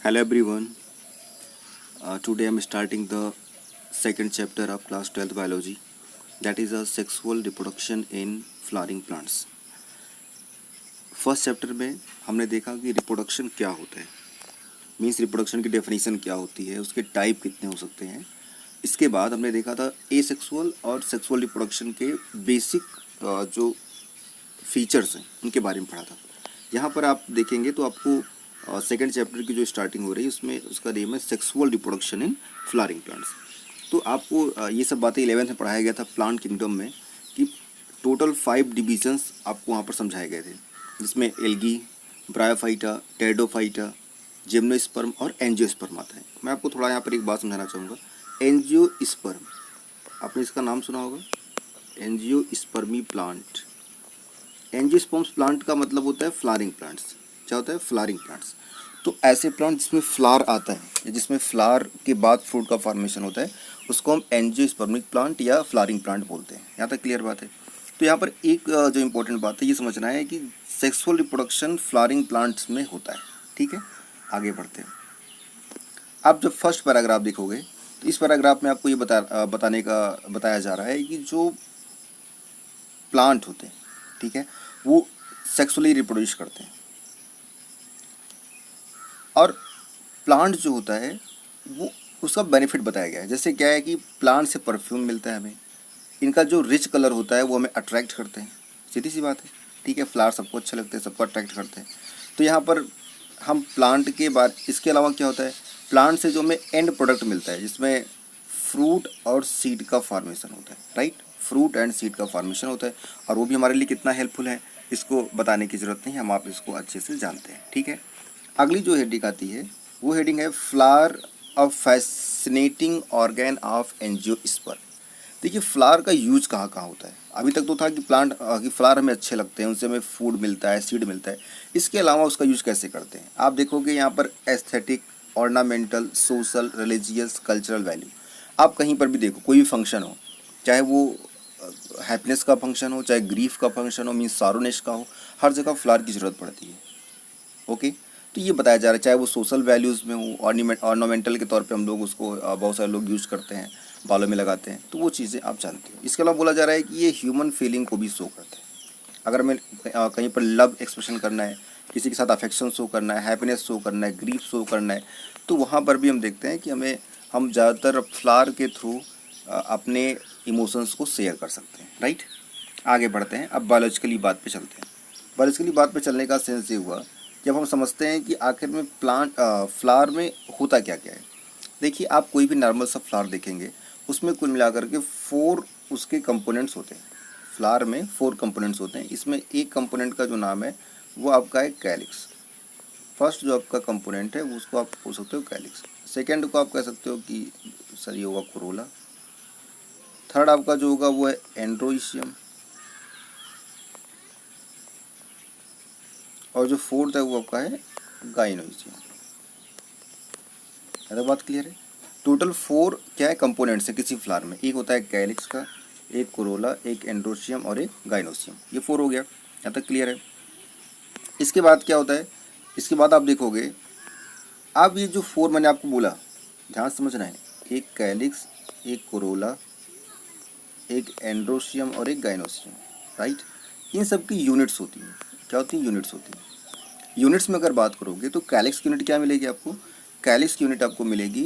Hello everyone. Today I'm starting the second chapter of class 12th biology, that is a sexual reproduction in flowering plants. First chapter में हमने देखा कि reproduction क्या होता है, means reproduction की definition क्या होती है, उसके टाइप कितने हो सकते हैं. इसके बाद हमने देखा था एसेक्सुअल और सेक्सुअल रिप्रोडक्शन के बेसिक जो फीचर्स हैं उनके बारे में पढ़ा था. यहाँ पर आप देखेंगे तो आपको सेकेंड चैप्टर की जो स्टार्टिंग हो रही है उसमें उसका नेम है sexual reproduction in flowering plants. तो आपको ये सब बातें 11th में पढ़ाया गया था प्लांट किंगडम में, कि टोटल 5 डिविजन्स आपको वहाँ पर समझाए गए थे, जिसमें एल्गी, ब्रायोफाइटा, टेरिडोफाइटा, जिम्नोस्पर्म और एंजियोस्पर्म आता है. मैं आपको थोड़ा यहाँ पर एक बात समझाना चाहूँगा. एंजियोस्पर्म, आपने इसका नाम सुना होगा, एंजियोस्पर्मी प्लांट. एंजियोस्पर्म्स प्लांट का मतलब होता है फ्लावरिंग प्लांट्स. क्या होता है? Flowering plants. तो ऐसे प्लांट जिसमें फ्लावर आता है, जिसमें फ्लावर के बाद फ्रूट का फॉर्मेशन होता है, उसको हम एंजियोस्पर्मिक प्लांट या फ्लावरिंग प्लांट बोलते हैं. यहाँ तक क्लियर बात है. तो यहाँ पर एक जो इम्पोर्टेंट बात है ये समझना है कि सेक्सुअल रिप्रोडक्शन फ्लावरिंग प्लांट्स में होता है. ठीक है, आगे बढ़ते हैं. आप जब फर्स्ट पैराग्राफ देखोगे तो इस पैराग्राफ में आपको ये बताया जा रहा है कि जो प्लांट होते हैं, ठीक है, वो सेक्सुअली रिप्रोड्यूस करते हैं. और प्लांट जो होता है वो उसका बेनिफिट बताया गया है. जैसे क्या है कि प्लांट से परफ्यूम मिलता है हमें, इनका जो रिच कलर होता है वो हमें अट्रैक्ट करते हैं. सीधी सी बात है. ठीक है, फ्लावर सबको अच्छे लगते हैं, सबको अट्रैक्ट करते हैं. तो यहाँ पर हम प्लांट के बाद इसके अलावा क्या होता है, प्लांट से जो हमें एंड प्रोडक्ट मिलता है जिसमें फ्रूट और सीड का फॉर्मेशन होता है. राइट, फ्रूट एंड सीड का फॉर्मेशन होता है, और वो भी हमारे लिए कितना हेल्पफुल है इसको बताने की ज़रूरत नहीं, हम आप इसको अच्छे से जानते हैं. ठीक है, अगली जो हेडिंग आती है वो हेडिंग है flower a fascinating organ of angiosperm. देखिए, फ्लावर का यूज कहाँ कहाँ होता है. अभी तक तो था कि कि फ्लावर हमें अच्छे लगते हैं, उनसे हमें फूड मिलता है, सीड मिलता है. इसके अलावा उसका यूज कैसे करते हैं आप देखोगे. यहाँ पर aesthetic, ornamental, social, religious, cultural value. आप कहीं पर भी देखो, कोई भी फंक्शन हो, चाहे वो हैप्पीनेस का फंक्शन हो, चाहे ग्रीफ का फंक्शन हो, मीन्स सारोनेस का हो, हर जगह फ्लावर की ज़रूरत पड़ती है. ओके, तो ये बताया जा रहा है चाहे वो सोशल वैल्यूज़ में हो, ऑर्नामेंटल के तौर पे हम लोग उसको बहुत सारे लोग यूज़ करते हैं, बालों में लगाते हैं, तो वो चीज़ें आप जानते हो. इसके अलावा बोला जा रहा है कि ये ह्यूमन फीलिंग को भी शो करते हैं. अगर हमें कहीं पर लव एक्सप्रेशन करना है, किसी के साथ अफेक्शन शो करना है, हैप्पीनेस शो करना है, ग्रीफ शो करना है, तो वहाँ पर भी हम देखते हैं कि हम ज़्यादातर फ्लावर के थ्रू अपने इमोशंस को शेयर कर सकते हैं. राइट, आगे बढ़ते हैं. अब बायोलॉजिकली बात पे चलते हैं. बायोलॉजिकली बात पे चलने का सेंस ये हुआ जब हम समझते हैं कि आखिर में फ्लावर में होता क्या क्या है. देखिए, आप कोई भी नॉर्मल सा फ्लावर देखेंगे, उसमें कुल मिलाकर के 4 उसके कंपोनेंट्स होते हैं. फ्लावर में 4 कंपोनेंट्स होते हैं. इसमें एक कंपोनेंट का जो नाम है वो आपका है कैलिक्स. फर्स्ट जो आपका कंपोनेंट है वो उसको आप बोल सकते हो कैलिक्स. सेकेंड को आप कह सकते हो कि सर ये होगा कोरोला. थर्ड आपका जो होगा वो है एंड्रोइशियम, और जो फोर्थ है वो आपका है गाइनोइशियम. है बात क्लियर है. टोटल 4 क्या है कंपोनेंट्स है किसी फ्लावर में. एक होता है कैलिक्स का, एक कोरोला, एक एंड्रोशियम और एक गाइनोशियम. ये 4 हो गया. यहाँ तक क्लियर है. इसके बाद क्या होता है, इसके बाद आप देखोगे, अब ये जो 4 मैंने आपको बोला, ध्यान से समझना है, एक कैलिक्स, एक कोरोला, एक एंड्रोशियम और एक गाइनोशियम. राइट, इन सब की यूनिट्स होती हैं. क्या होती हैं? यूनिट्स होती हैं. यूनिट्स में अगर बात करोगे तो कैलिक्स की यूनिट क्या मिलेगी आपको? कैलिक्स की यूनिट आपको मिलेगी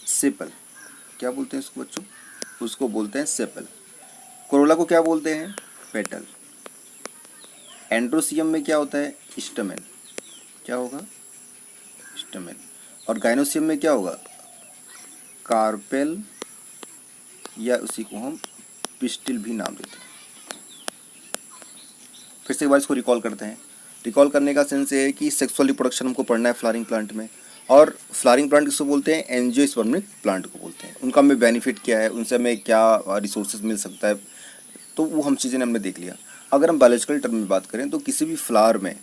सेपल. क्या बोलते हैं इसको बच्चों? उसको बोलते हैं सेपल. कोरोला को क्या बोलते हैं? पेटल. एंड्रोसियम में क्या होता है? स्टमेन. क्या होगा? स्टमेन. और गाइनोसियम में क्या होगा? कार्पेल, या उसी को हम पिस्टिल भी नाम देते हैं. फिर से एक बार इसको रिकॉल करते हैं. रिकॉल करने का सेंस ये है कि सेक्सुअल रिप्रोडक्शन हमको पढ़ना है फ्लावरिंग प्लांट में. और फ्लावरिंग प्लांट किसको बोलते हैं? एंजियोस्पर्मिक प्लांट को बोलते हैं. उनका हमें बेनिफिट क्या है, उनसे हमें क्या रिसोर्सेज मिल सकता है, तो वो हम चीज़ें हमने देख लिया. अगर हम बायोलॉजिकल टर्म में बात करें तो किसी भी फ्लावर में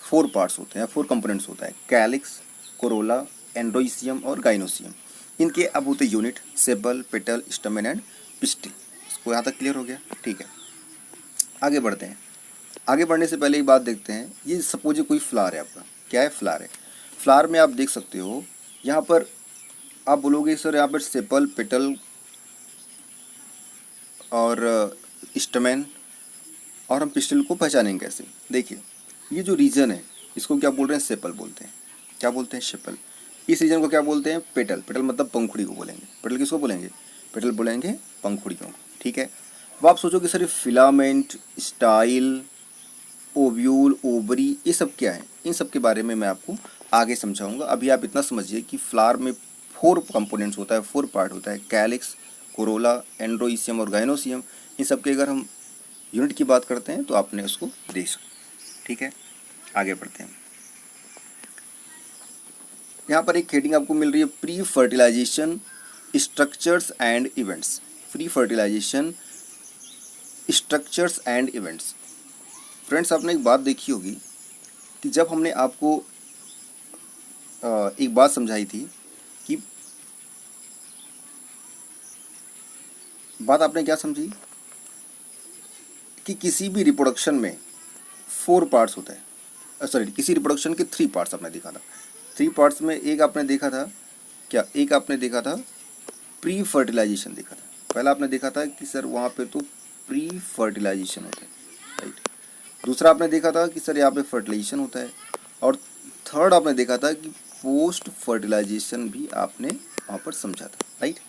4 पार्ट्स होते हैं, 4 कंपोनेंट्स होता है. कैलिक्स, कोरोला, एंड्रोइशियम और गाइनोसियम. इनके अब होते unit sepal, petal, stamen and pistil. इसको यहाँ तक क्लियर हो गया. ठीक है, आगे बढ़ते हैं. आगे बढ़ने से पहले एक बात देखते हैं. ये सपोज कोई फ्लावर है आपका. क्या है? फ्लावर है. फ्लावर में आप देख सकते हो, यहाँ पर आप बोलोगे सर यहाँ पर सेपल, पेटल और स्टमेन और हम पिस्टिल को पहचानेंगे कैसे? देखिए, ये जो रीजन है इसको क्या बोल रहे हैं? सेपल बोलते हैं। क्या बोलते हैं? सेपल। इस रीजन को क्या बोलते हैं? पेटल। पेटल मतलब पंखुड़ी को बोलेंगे। पेटल किसको बोलेंगे? पेटल बोलेंगे पंखुड़ियों को। ठीक है। अब आप सोचो कि सर ये फिलामेंट, स्टाइल, ओव्यूल, ओवरी, ये सब क्या है? इन सब के बारे में मैं आपको आगे समझाऊंगा। अभी आप इतना समझिए कि फ्लावर में 4 कंपोनेंट्स होता है, 4 पार्ट होता है, कैलिक्स, कोरोला, एंड्रोइसियम और गाइनोसियम। इन सब के अगर हम यूनिट की बात करते हैं तो आपने उसको देख सकते। ठीक है, आगे बढ़ते हैं। यहाँ पर एक हेडिंग आपको मिल रही है, pre fertilization structures and events. Pre fertilization structures and events. Friends, आपने एक बात देखी होगी कि जब हमने आपको एक बात समझाई थी कि बात आपने क्या समझी कि किसी भी रिप्रोडक्शन में 4 पार्ट्स होता है। सॉरी, किसी रिप्रोडक्शन के 3 पार्ट्स आपने देखा था। 3 पार्ट्स में एक आपने देखा था क्या? एक आपने देखा था प्री फर्टिलाइजेशन देखा था। पहला आपने देखा था कि सर वहाँ पे तो प्री फर्टिलाइजेशन होता है, राइट। दूसरा आपने देखा था कि सर यहाँ पे फर्टिलाइजेशन होता है। और थर्ड आपने देखा था कि पोस्ट फर्टिलाइजेशन भी आपने वहाँ पर समझा था, राइट।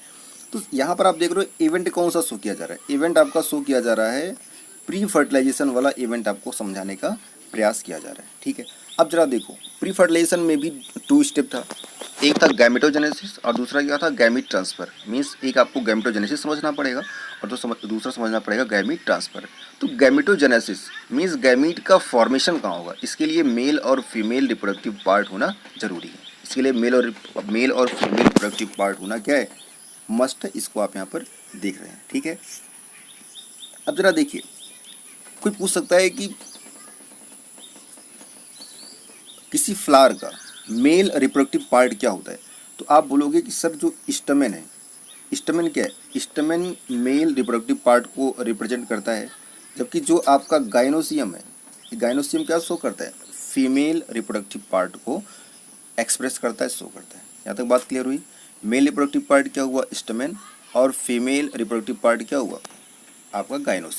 तो यहाँ पर आप देख रहे हो इवेंट कौन सा शो किया जा रहा है? इवेंट आपका शो किया जा रहा है, प्री फर्टिलाइजेशन वाला इवेंट आपको समझाने का प्रयास किया जा रहा है। ठीक है, अब जरा देखो, प्री फर्टिलाइजेशन में भी 2 स्टेप था। एक था गैमेटोजेनेसिस और दूसरा क्या था? Gamete transfer. मीन्स एक आपको गैमेटोजेनेसिस समझना पड़ेगा और दूसरा समझना पड़ेगा गैमीट ट्रांसफर। तो गैमेटोजेनेसिस मीन्स गैमीट का फॉर्मेशन कहाँ होगा? इसके लिए मेल और फीमेल रिप्रोडक्टिव पार्ट होना जरूरी है। इसके लिए मेल और फीमेल रिप्रोडक्टिव पार्ट होना क्या है? मस्ट है। इसको आप यहाँ पर देख रहे हैं। ठीक है, अब जरा देखिए, कोई पूछ सकता है कि किसी फ्लावर का मेल रिप्रोडक्टिव पार्ट क्या होता है? तो आप बोलोगे कि सर जो स्टमेन है, स्टमेन क्या है? स्टमेन मेल रिप्रोडक्टिव पार्ट को रिप्रेजेंट करता है, जबकि जो आपका गाइनोसियम है, गाइनोसियम क्या शो करता है? फीमेल रिप्रोडक्टिव पार्ट को एक्सप्रेस करता है, शो करता है। यहाँ तक बात क्लियर हुई? मेल रिप्रोडक्टिव पार्ट क्या हुआ? स्टमेन। और फीमेल रिप्रोडक्टिव पार्ट क्या हुआ? आपका गाइनोसियम।